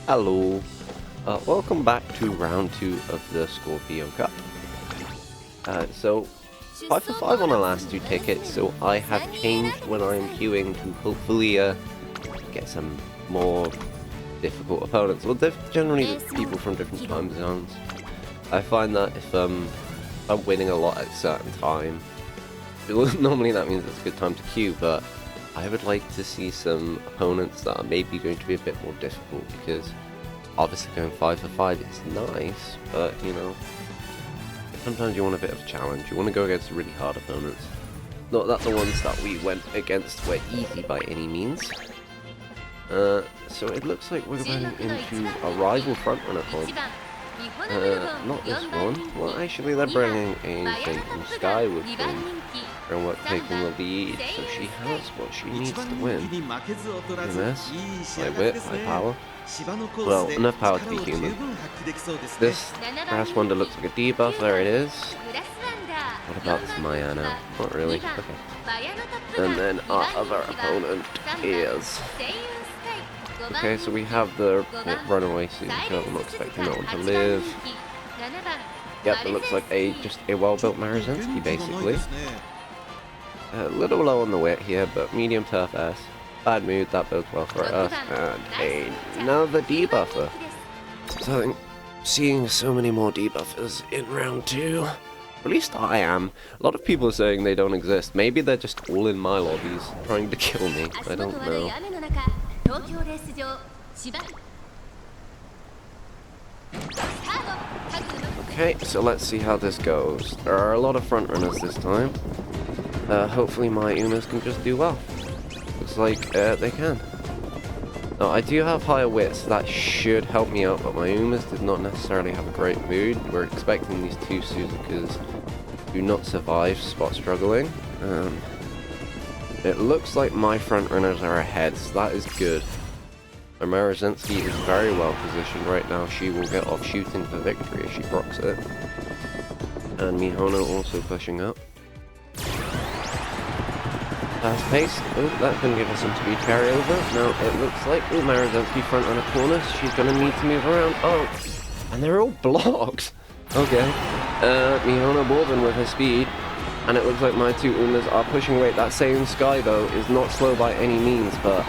Hello, welcome back to round 2 of the Scorpio Cup. So 5 for 5 on the last 2 tickets, so I have changed when I'm queuing to hopefully get some more difficult opponents. Well, generally people from different time zones. I find that if I'm winning a lot at a certain time, normally that means it's a good time to queue, but I would like to see some opponents that are maybe going to be a bit more difficult, because obviously going 5 for 5 is nice, but you know, sometimes you want a bit of a challenge. You want to go against really hard opponents. Not that the ones that we went against were easy by any means. So it looks like we're going into a rival frontrunner comp. Not this one. Well, actually they're bringing a thing from Sky with them. And what taking the lead, so she has what she needs to win. MS, high wit, high power. Well, enough power to be human. This Brass Wonder looks like a debuff, there it is. What about this Mayano? Not really, okay. And then our other opponent is... Okay, so we have the runaway Suzuka. I'm not expecting that one to live. Yep, it looks like just a well-built Maruzensky, basically. A little low on the wit here, but medium turf S. Bad mood, that bodes well for us. And another debuffer. So I think seeing so many more debuffers in round 2. At least I am. A lot of people are saying they don't exist. Maybe they're just all in my lobbies trying to kill me. I don't know. Okay, so let's see how this goes. There are a lot of front runners this time. Hopefully my Umas can just do well. Looks like they can. Now, I do have higher wits, so that should help me out, but my Umas did not necessarily have a great mood. We're expecting these two Suzukas to not survive spot struggling. It looks like my front runners are ahead, so that is good. Maruzensky is very well positioned right now. She will get off shooting for victory if she procs it. And Mihono also pushing up. Fast pace. Oh, that's going to give us some speed carryover. Now it looks like Maruzensky front on a corner. She's going to need to move around. Oh, and they're all blocked. Okay. Mihono Bourbon with her speed. And it looks like my two Umas are pushing away. That same Sky, though, is not slow by any means, but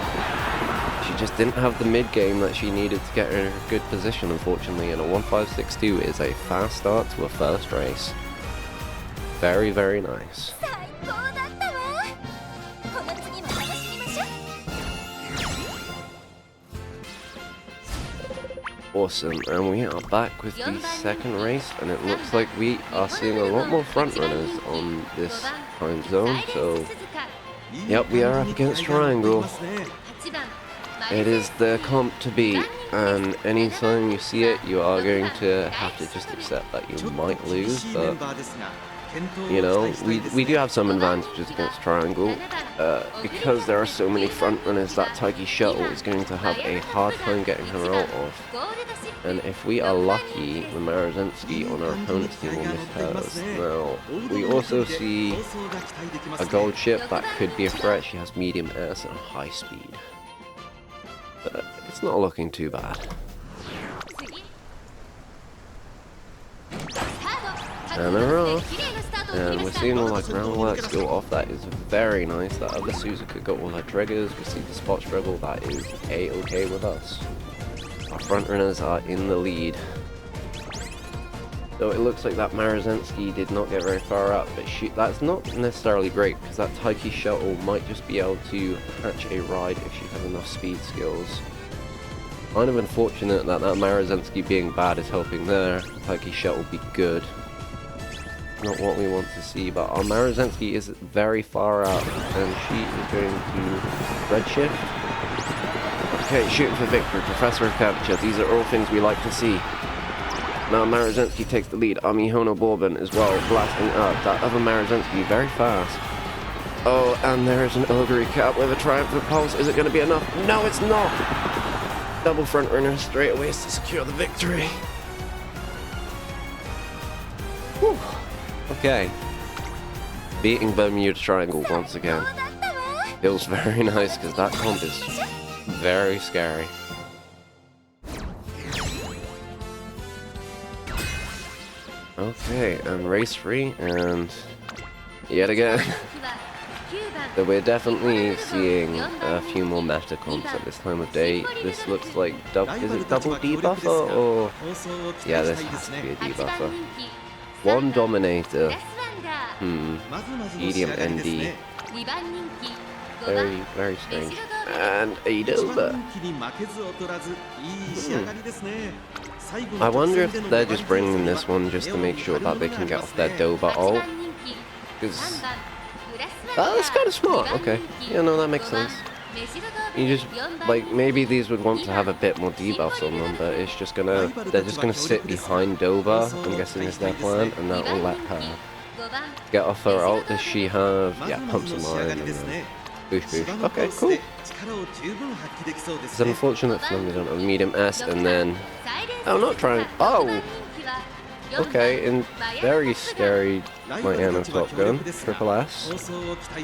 she just didn't have the mid-game that she needed to get her in a good position, unfortunately. And a 1.562 is a fast start to a first race. Very, very nice. Awesome, and we are back with the second race, and it looks like we are seeing a lot more front runners on this time zone, so yep, we are up against Triangle. It is the comp to beat, and anytime you see it, you are going to have to just accept that you might lose, but you know, we do have some advantages against Triangle. Because there are so many front runners, that Taiki shuttle is going to have a hard time getting her ult off. And if we are lucky, the Maruzensky on our opponent's team will miss hers. Now, we also see a gold ship that could be a threat. She has medium S and high speed. But it's not looking too bad. And they're off. And we're seeing all our groundworks go off. That is very nice. That other Suzuka got all her triggers. We see the spot struggle. That is a-okay with us. Our front runners are in the lead. So it looks like that Maruzensky did not get very far up, but that's not necessarily great, because that Taiki shuttle might just be able to catch a ride if she has enough speed skills. Kind of unfortunate that Maruzensky being bad is helping there. Taiki shuttle be good. Not what we want to see, but our Maruzensky is very far out, and she is going to redshift. Okay, shooting for victory, Professor of Capture. These are all things we like to see. Now Maruzensky takes the lead. Our Mihono Bourbon as well, blasting up. That other Maruzensky very fast. Oh, and there is an Ogre Cap with a Triumphant Pulse. Is it going to be enough? No, it's not! Double front runner straight away to secure the victory. Whew. Okay. Beating Bermuda Triangle once again. Feels very nice, because that comp is very scary. Okay, and race free, and yet again. So we're definitely seeing a few more meta comps at this time of day. This looks like is it double debuffer or yeah, this has to be a debuffer. One Dominator. Medium ND. Very, very strange. And a Dober. I wonder if they're just bringing this one just to make sure that they can get off their Dober ult. Because that's kind of smart. Okay. Yeah, no, that makes sense. You just, like, maybe these would want to have a bit more debuffs on them, but it's just gonna, they're just gonna sit behind Dober, I'm guessing is their plan, and that will let her get off her ult. Does she have, yeah, pump some iron and then boosh boosh. Okay, cool. It's unfortunate for them they don't have medium S, and then, oh, not trying, oh! Okay, and very scary Mihono Top Gun, Triple S.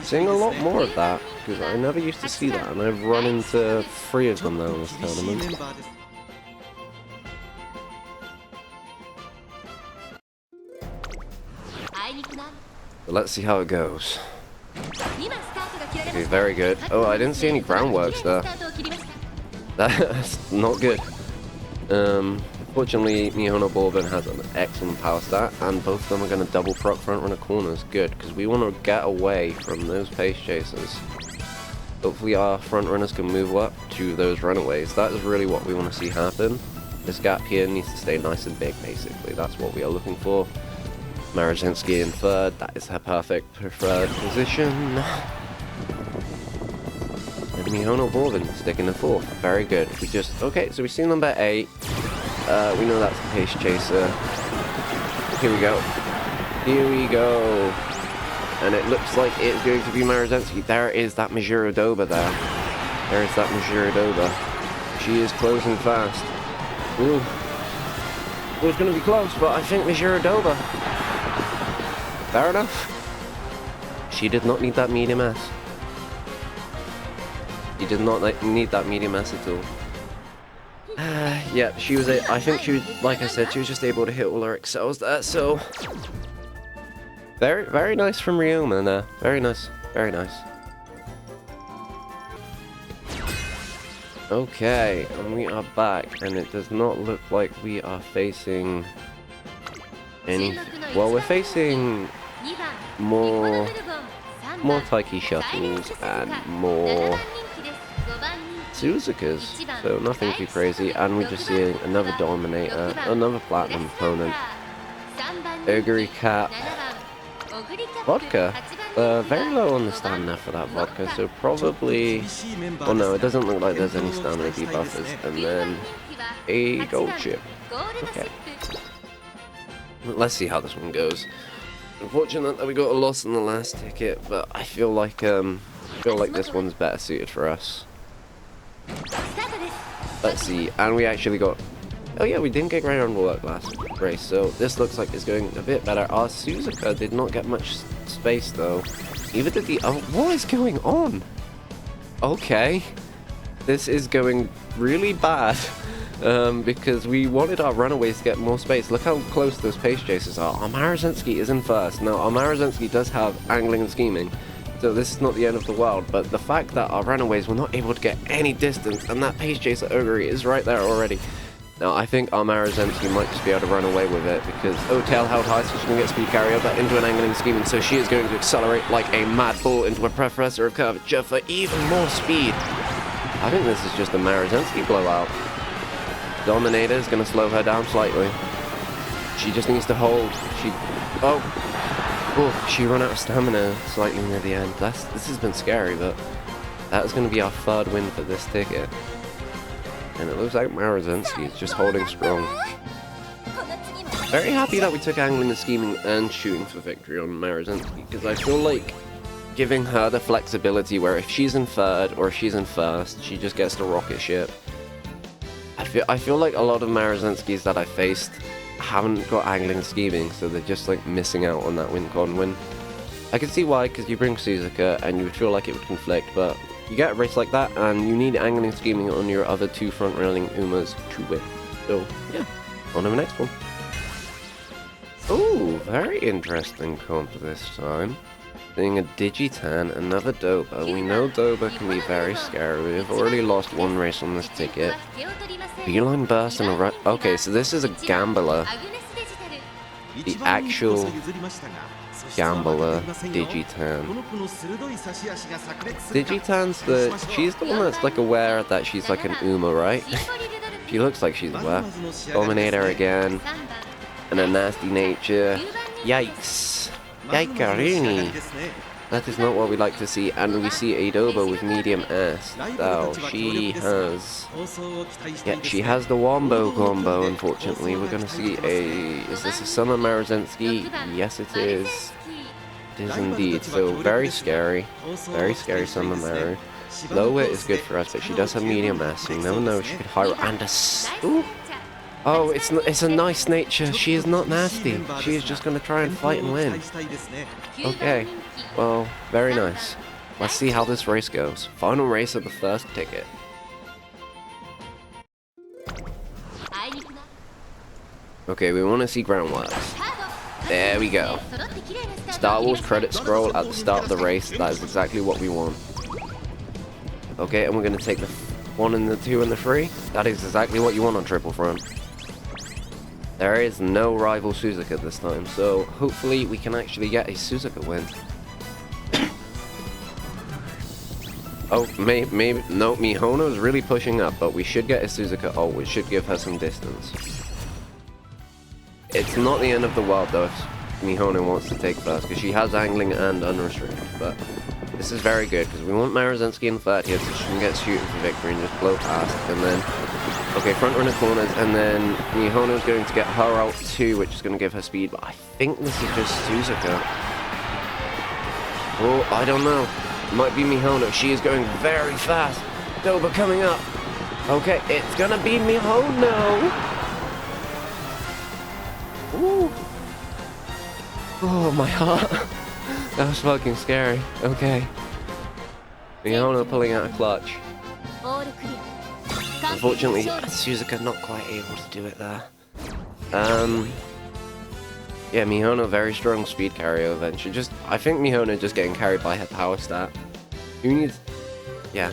Seeing a lot more of that, because I never used to see that, and I've run into 3 of them now in this tournament. But let's see how it goes. Okay, very good. Oh, I didn't see any groundworks there. That's not good. Fortunately, Mihono Bourbon has an excellent power stat, and both of them are going to double proc front runner corners. Good, because we want to get away from those pace chasers. Hopefully our front runners can move up to those runaways. That is really what we want to see happen. This gap here needs to stay nice and big, basically. That's what we are looking for. Maruzensky in third. That is her perfect preferred position. And Mihono Bourbon sticking in fourth. Very good. We just... Okay, so we've seen number 8. We know that's the pace chaser. Here we go. Here we go. And it looks like it's going to be Maruzensky. There is that Majuro Dober there. There is that Majuro Dober. She is closing fast. Ooh. It was going to be close, but I think Majuro Dober. Fair enough. She did not need that medium S. She did not need that medium S at all. Yeah, she was I think she was, like I said, she was just able to hit all her excels there, so... Very, very nice from Ryoma there. Very nice, very nice. Okay, and we are back, and it does not look like we are facing any... Well, we're facing more Taiki shuttles and more Suzukas, so nothing too crazy, and we're just seeing another Dominator, another Platinum opponent, Ogre Cap, Vodka, very low on the stamina for that Vodka, so probably, oh no, it doesn't look like there's any stamina debuffers, and then a gold chip. Okay, let's see how this one goes. Unfortunate that we got a loss in the last ticket, but I feel like this one's better suited for us. Let's see, and we actually got... Oh yeah, we didn't get ground work last race, so this looks like it's going a bit better. Our Suzuka did not get much space though. Neither did the... Oh, what is going on? Okay. This is going really bad. Because we wanted our runaways to get more space. Look how close those pace chasers are. Our Maruzensky is in first. Now, our Maruzensky does have angling and scheming, so this is not the end of the world, but the fact that our runaways were not able to get any distance, and that pace chaser Ogre is right there already. Now, I think our Maruzensky might just be able to run away with it, because, oh, tail held high, so she's going to get speed carrier, but into an angling and scheming, so she is going to accelerate like a mad bull into a professor of curvature for even more speed. I think this is just a Maruzensky blowout. Dominator is going to slow her down slightly. She just needs to hold. She ran out of stamina slightly near the end. This has been scary, but that is going to be our third win for this ticket. And it looks like Maruzensky is just holding strong. Very happy that we took angling and scheming and shooting for victory on Maruzensky, because I feel like giving her the flexibility where if she's in third or if she's in first, she just gets to rocket ship. I feel like a lot of Maruzensky's that I faced haven't got angling and scheming, so they're just like missing out on that win-con win. I can see why, because you bring Suzuka and you would feel like it would conflict, but you get a race like that and you need angling and scheming on your other 2 front-running Umas to win. So yeah, on to the next one. Oh, very interesting comp this time. Seeing a Digitan, another Dober. We know Dober can be very scary. We've already lost one race on this ticket. Beeline Burst and a okay, so this is a Gambler. The actual Gambler Digitan. She's the one that's like aware that she's like an Uma, right? She looks like she's aware. Dominator again. And a nasty nature. Yikes. Yikarini. That is not what we like to see. And we see a Dober with medium S. Oh, she has... yeah, she has the Wombo combo, unfortunately. We're going to see a... is this a Summer Maruzensky? Yes, it is. It is indeed. So, very scary. Very scary Summer Maru. Low wit is good for us, but she does have medium S. So you never know, she could hire... and a... ooh. Oh, it's a nice nature. She is not nasty. She is just going to try and fight and win. Okay. Well, very nice. Let's see how this race goes. Final race of the first ticket. Okay, we want to see groundworks. There we go. Star Wars credit scroll at the start of the race. That is exactly what we want. Okay, and we're going to take the 1 and the 2 and the 3. That is exactly what you want on Triple Front. There is no rival Suzuka this time, so hopefully we can actually get a Suzuka win. Oh, maybe, no, Mihono is really pushing up, but we should get a Suzuka. Oh, we should give her some distance. It's not the end of the world though if Mihono wants to take first, because she has angling and unrestricted, but this is very good, because we want Maruzensky in third here, so she can get shooting for victory and just blow past, and then... okay, front runner corners, and then Mihono is going to get her out too, which is going to give her speed, but I think this is just Suzuka. Oh, I don't know. It might be Mihono. She is going very fast. Dober coming up. Okay, it's going to be Mihono. Ooh. Oh, my heart. That was fucking scary. Okay. Mihono pulling out a clutch. Unfortunately, Suzuka not quite able to do it there. Yeah, Mihono very strong speed carryover, and I think Mihono just getting carried by her power stat. Who needs... yeah.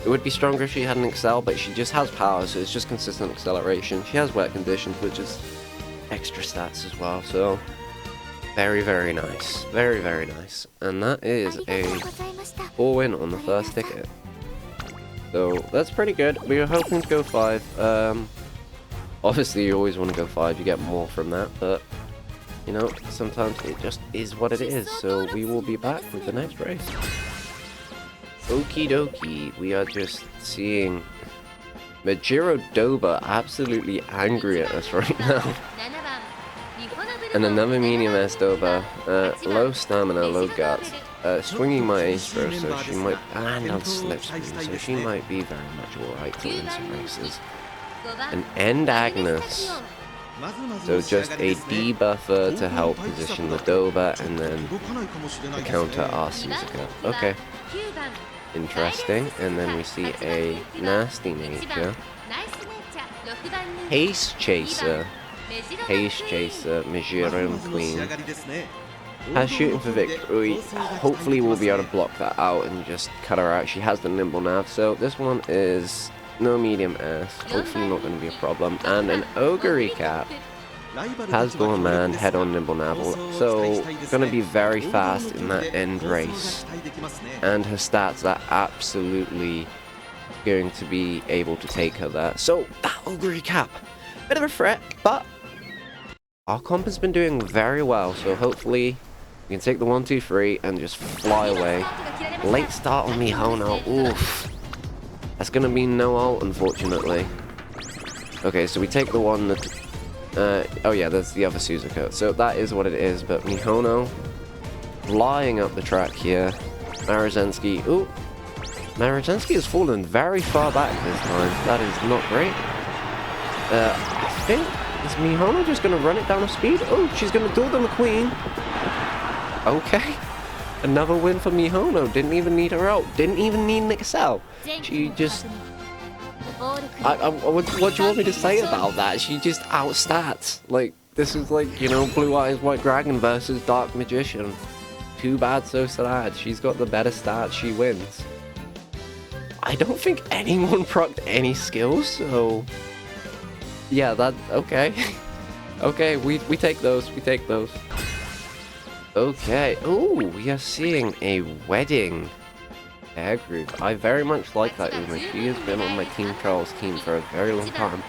It would be stronger if she had an Excel, but she just has power, so it's just consistent acceleration. She has wet conditions, which is extra stats as well, so... very, very nice. Very, very nice. And that is a 4 win on the first ticket. So that's pretty good. We were hoping to go 5. Obviously, you always want to go 5. You get more from that, but you know, sometimes it just is what it is. So we will be back with the next race. Okie dokie. We are just seeing Majiro Dober absolutely angry at us right now. And another medium S Dober. Low stamina, low guts. Swinging my ace throw, so she might, and on slipstream, so she might be very much alright to win some races. An End Agnes, so just a debuffer to help position the Dober, and then to counter our Suzuka. Okay, interesting. And then we see a nasty nature. Haste Chaser, Majiro Queen. Has shooting for victory. Hopefully we'll be able to block that out and just cut her out. She has the nimble nav, so this one is no medium S. Hopefully not going to be a problem. And an ogre recap. Has Gorman, head on nimble nav, so going to be very fast in that end race. And her stats are absolutely going to be able to take her there. So that ogre recap, bit of a threat, but our comp has been doing very well, so hopefully we can take the 1, 2, 3 and just fly away. Late start on Mihono. Oof. That's going to be no ult, unfortunately. Okay, so we take the 1... oh yeah, there's the other Suzuka. So that is what it is, but Mihono flying up the track here. Maruzensky. Ooh. Maruzensky has fallen very far back this time. That is not great. I think... is Mihono just going to run it down a speed? Oh, she's going to duel the McQueen. Okay. Another win for Mihono. Didn't even need her out. Didn't even need an Excel. She just... what do you want me to say about that? She just outstats. Like, This is like, you know, Blue Eyes White Dragon versus Dark Magician. Too bad, so sad. She's got the better stats, she wins. I don't think anyone procced any skills, so... Yeah, okay. Okay, we take those, we take those. Okay, oh, we are seeing a wedding air group. I very much like that Uma. She has been on my Team Charles team for a very long time.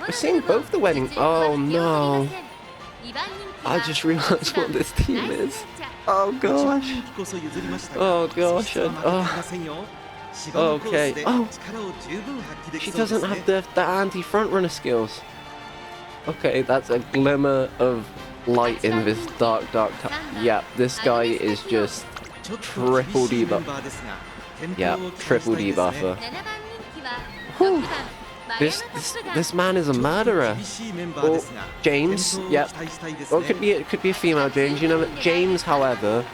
We're seeing both the wedding. Oh no. I just realized what this team is. Oh gosh. Oh gosh. Okay. Oh. She doesn't have the anti-front runner skills. Okay, that's a glimmer of light in this dark. Yeah, this guy is just triple debuff. Yeah, triple debuffer. Whew. This man is a murderer. Oh, James. Yep. Well, it could be a female James. You know, James, however,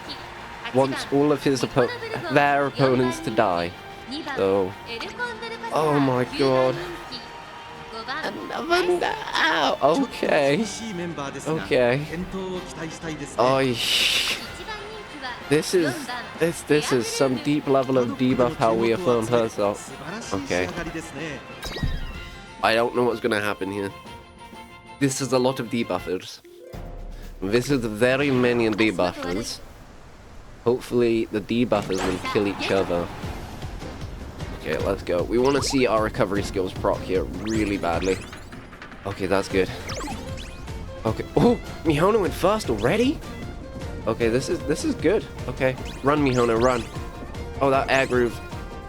wants all of their opponents to die. So, oh my god. Another ow. Okay. Okay. Oh, this is some deep level of debuff how we affirmed herself. Okay. I don't know what's gonna happen here. This is a lot of debuffers. This is very many debuffers. Hopefully the debuffers will kill each other. Okay, let's go. We want to see our recovery skills proc here really badly. Okay, that's good. Okay. Oh, Mihono went first already? Okay, this is good. Okay, run Mihono, run. Oh, that air groove.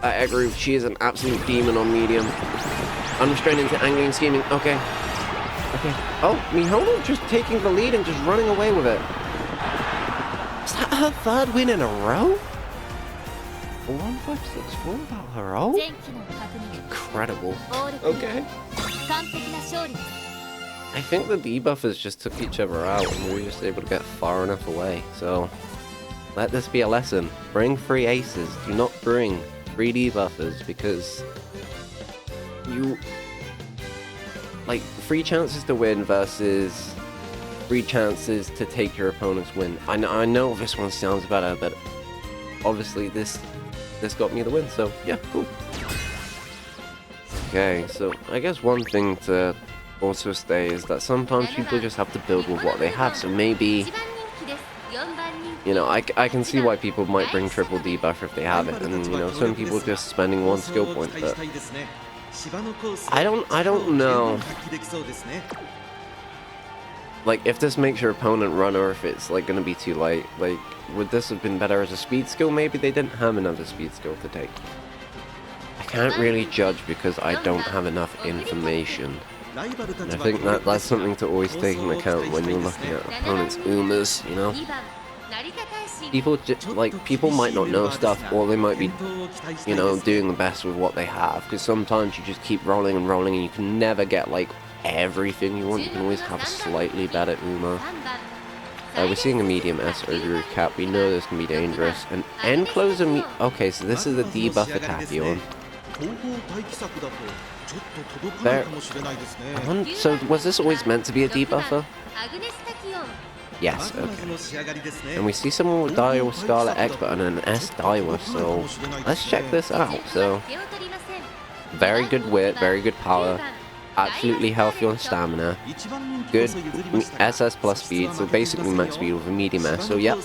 That air groove. She is an absolute demon on medium. Unrestrained into angling, scheming. Okay. Okay. Oh, Mihono just taking the lead and just running away with it. Is that her third win in a row? 1564 about her own? Incredible. Okay. I think the debuffers just took each other out and we were just able to get far enough away. So, let this be a lesson. Bring 3 aces. Do not bring 3 debuffers because you... Like, 3 chances to win versus 3 chances to take your opponent's win. I know this one sounds better, but obviously this got me the win, so yeah, cool. Okay, so I guess one thing to also say is that sometimes people just have to build with what they have, so maybe, you know, I can see why people might bring triple debuff if they have it, and, you know, some people just spending 1 skill point, but I don't know. Like, if this makes your opponent run or if it's, like, gonna be too late, like, would this have been better as a speed skill? Maybe they didn't have another speed skill to take. I can't really judge because I don't have enough information. And I think that's something to always take into account when you're looking at opponents' Umas, you know? People might not know stuff, or they might be, you know, doing the best with what they have, because sometimes you just keep rolling and rolling and you can never get, like, everything you want. You can always have a slightly better Uma. We're seeing a medium S over cap. We know this can be dangerous. An end closer okay, so this is a debuff attack on. There. So was this always meant to be a debuffer? Yes, okay. And we see someone with Daiwa Scarlet Expert and an S Daiwa, so let's check this out. So, very good wit, very good power. Absolutely healthy on stamina, good SS plus speed, so basically max speed with a medium S, so yep.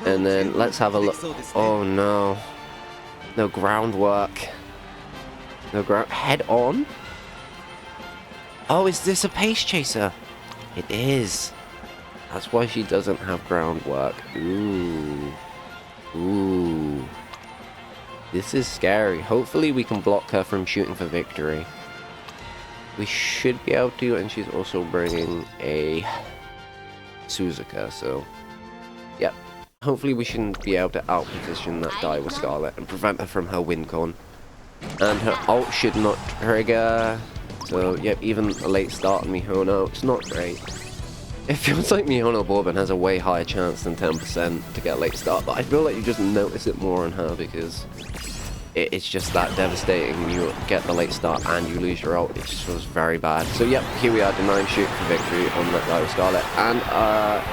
And then let's have a look. Oh no. No groundwork. No ground. Head on? Oh, is this a pace chaser? It is. That's why she doesn't have groundwork. Ooh. Ooh. This is scary. Hopefully we can block her from shooting for victory. We should be able to, and she's also bringing a Suzuka, so yep. Hopefully we shouldn't be able to outposition that Daiwa Scarlet and prevent her from her win con. And her ult should not trigger, so yep, even a late start on Mihono, it's not great. It feels like Mihono Bourbon has a way higher chance than 10% to get a late start, but I feel like you just notice it more on her because it's just that devastating. You get the late start and you lose your ult. It just feels very bad. So yep, here we are, denying shoot for victory on that guy with Scarlet. And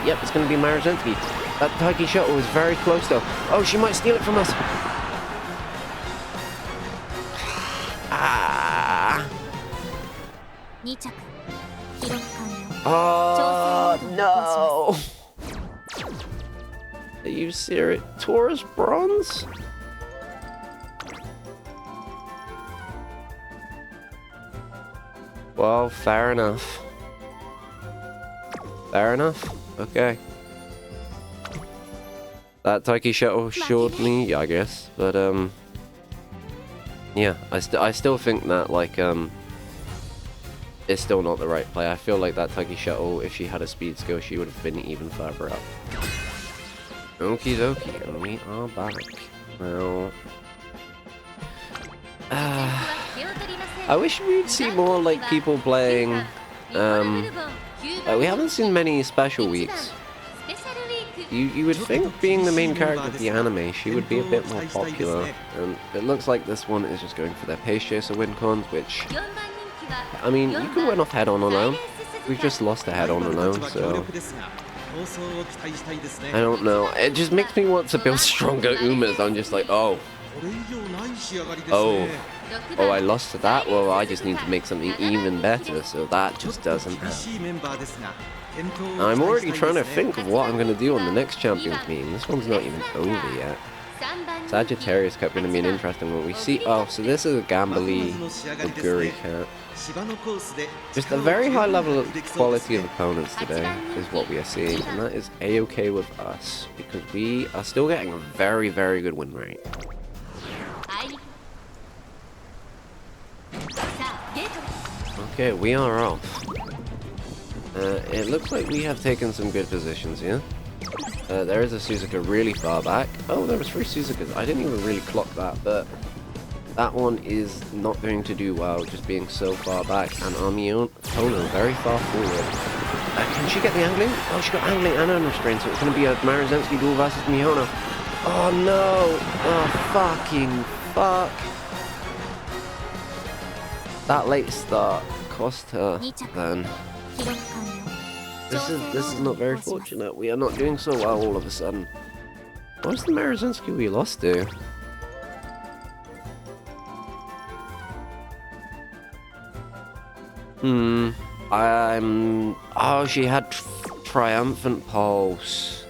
yep, it's going to be Maruzensky. That Taiki shuttle is very close though. Oh, she might steal it from us. Oh, no. Are you serious? Taurus bronze? Well, fair enough. Fair enough. Okay. That Taiki shuttle showed me, I guess. But, yeah, I still think that, like, it's still not the right play. I feel like that Taiki shuttle, if she had a speed skill, she would have been even further up. Okie dokie, and we are back. Now, I wish we'd see more like people playing. We haven't seen many special weeks. You would think, being the main character of the anime, she would be a bit more popular. And it looks like this one is just going for their pace chaser win cons, which, I mean, you can win off head-on alone. We've just lost a head-on alone, so I don't know. It just makes me want to build stronger Umas. I'm just like, oh, I lost to that? Well, I just need to make something even better, so that just doesn't happen. I'm already trying to think of what I'm going to do on the next Champions meeting. This one's not even over yet. Sagittarius Cup going to be an interesting one. We see, oh, so this is a Gambly Oguri cat. Just a very high level of quality of opponents today is what we are seeing, and that is a-okay with us, because we are still getting a very, very good win rate. Okay, we are off. It looks like we have taken some good positions here. There is a Suzuka really far back. Oh, there was 3 Suzukas. I didn't even really clock that, but that one is not going to do well, just being so far back. And our Mihono very far forward. Can she get the angling? Oh, she got angling and unrestrained, so it's going to be a Maruzensky duel versus Mihono. Oh, no. Oh, fucking fuck. That late start cost her then. This is not very fortunate. We are not doing so well all of a sudden. What's the Maruzensky we lost to? Oh, she had Triumphant Pulse.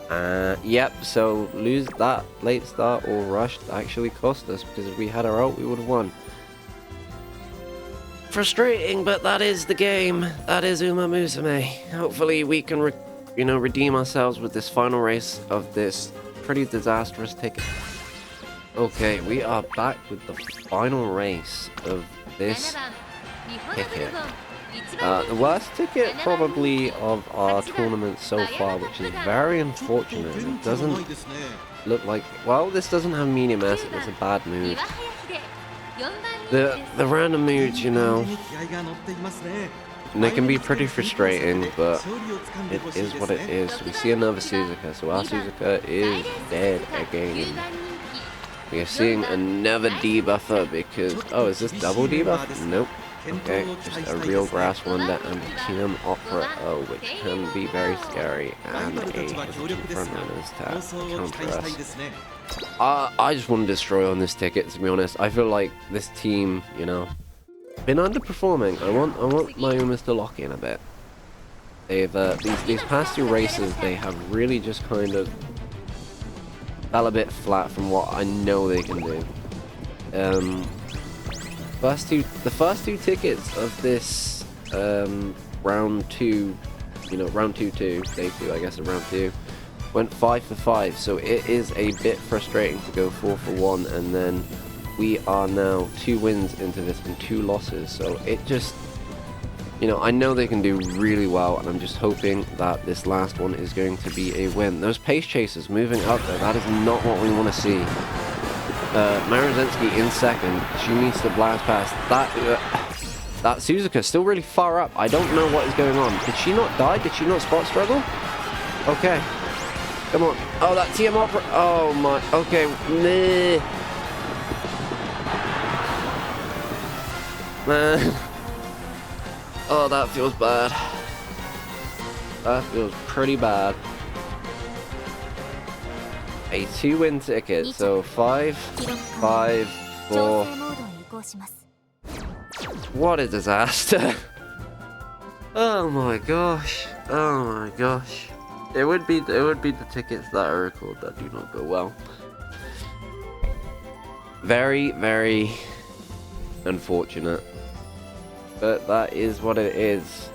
Yep, so lose that late start or rush actually cost us, because if we had our ult, we would have won. Frustrating, but that is the game. That is Uma Musume. Hopefully we can, redeem ourselves with this final race of this pretty disastrous ticket. Okay, we are back with the final race of this ticket. The worst ticket probably of our tournament so far, which is very unfortunate. It doesn't look like, well, this doesn't have medium acid. It's a bad mood. The random moods, they can be pretty frustrating, but it is what it is. We see another Suzuka, so our Suzuka is dead again. We are seeing another debuffer because, oh, is this double debuff? Nope. Okay, just a real Grass Wonder and a Team Opera O, which can be very scary, and a front runners to counter us. I just want to destroy on this ticket, to be honest. I feel like this team, been underperforming. I want my Umas to lock in a bit. They've these past 2 races, they have really just kind of fell a bit flat from what I know they can do. The first two tickets of this round 2, round 2-2, day 2, I guess, of round 2, went 5 for 5, so it is a bit frustrating to go 4 for 1, and then we are now 2 wins into this and 2 losses, so it just, I know they can do really well, and I'm just hoping that this last one is going to be a win. Those pace chasers moving up there, that is not what we want to see. Maruzensky in second, she needs to blast past. That Suzuka still really far up. I don't know what is going on. Did she not die? Did she not spot struggle? Okay. Come on. Oh, that TM Opera. Oh my. Okay. Nah. Man. Oh, that feels bad. That feels pretty bad. A 2-win ticket, so 5, 5, 4. What a disaster. Oh my gosh. Oh my gosh. It would be the tickets that I record that do not go well. Very, very unfortunate. But that is what it is.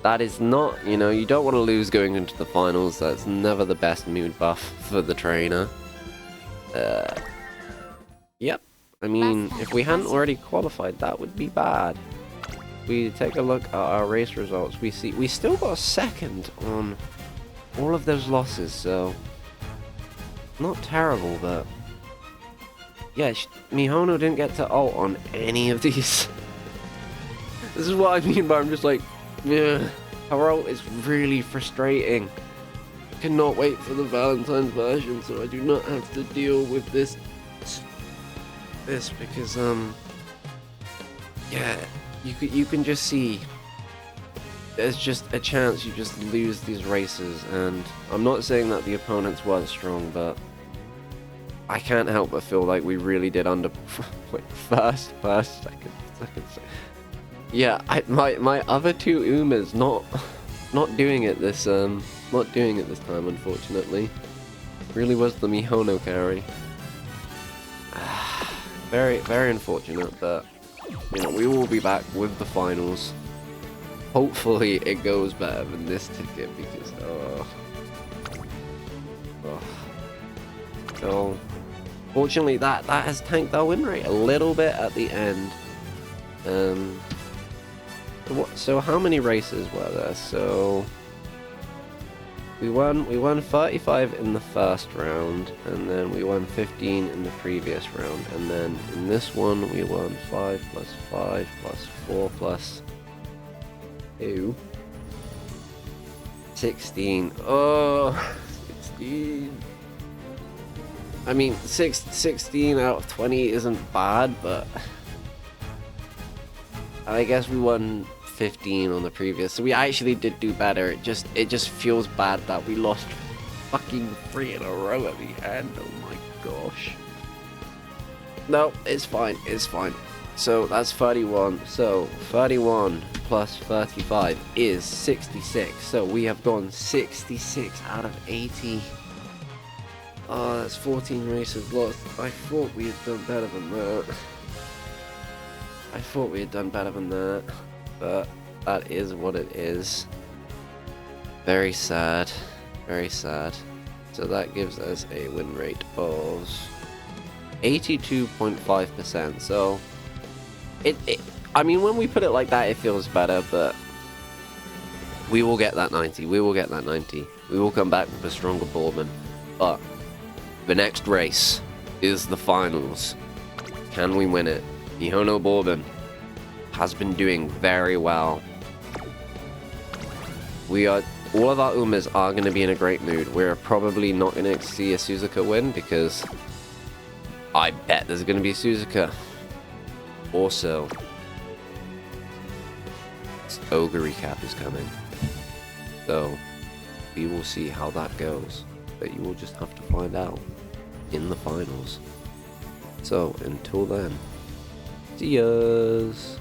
That is not, you know, you don't want to lose going into the finals. That's never the best mood buff for the trainer. Yep. I mean, if we hadn't already qualified, that would be bad. We take a look at our race results. We see we still got a second on all of those losses, so not terrible, but yeah, Mihono didn't get to ult on any of these. This is what I mean by I'm just like, yeah, her ult is really frustrating. I cannot wait for the Valentine's version so I do not have to deal with this because yeah, you can just see there's just a chance you just lose these races, and I'm not saying that the opponents weren't strong, but I can't help but feel like we really did wait, first, second. Yeah, my other two Umas not doing it this time, unfortunately. Really was the Mihono carry. Very, very unfortunate, but you know, we will be back with the finals. Hopefully it goes better than this ticket because so fortunately that has tanked our win rate a little bit at the end. So how many races were there? So we won 35 in the first round, and then we won 15 in the previous round, and then in this one we won 5 plus 5 plus 4 plus 2. 16. Oh, 16. I mean, 16 out of 20 isn't bad, but I guess we won 15 on the previous, so we actually did do better. It just feels bad that we lost fucking 3 in a row at the end. Oh my gosh. No, it's fine. It's fine. So that's 31. So 31 plus 35 is 66. So we have gone 66 out of 80. Oh, that's 14 races lost. I thought we had done better than that. But that is what it is. Very sad. Very sad. So that gives us a win rate of 82.5%. So I mean, when we put it like that, it feels better, but we will get that 90. We will get that 90. We will come back with a stronger Bourbon. But the next race is the finals. Can we win it? Mihono Bourbon has been doing very well. All of our Umas are going to be in a great mood. We're probably not going to see a Suzuka win because I bet there's going to be a Suzuka. Also, Ogre recap is coming, so we will see how that goes, but you will just have to find out in the finals. So until then, see yas.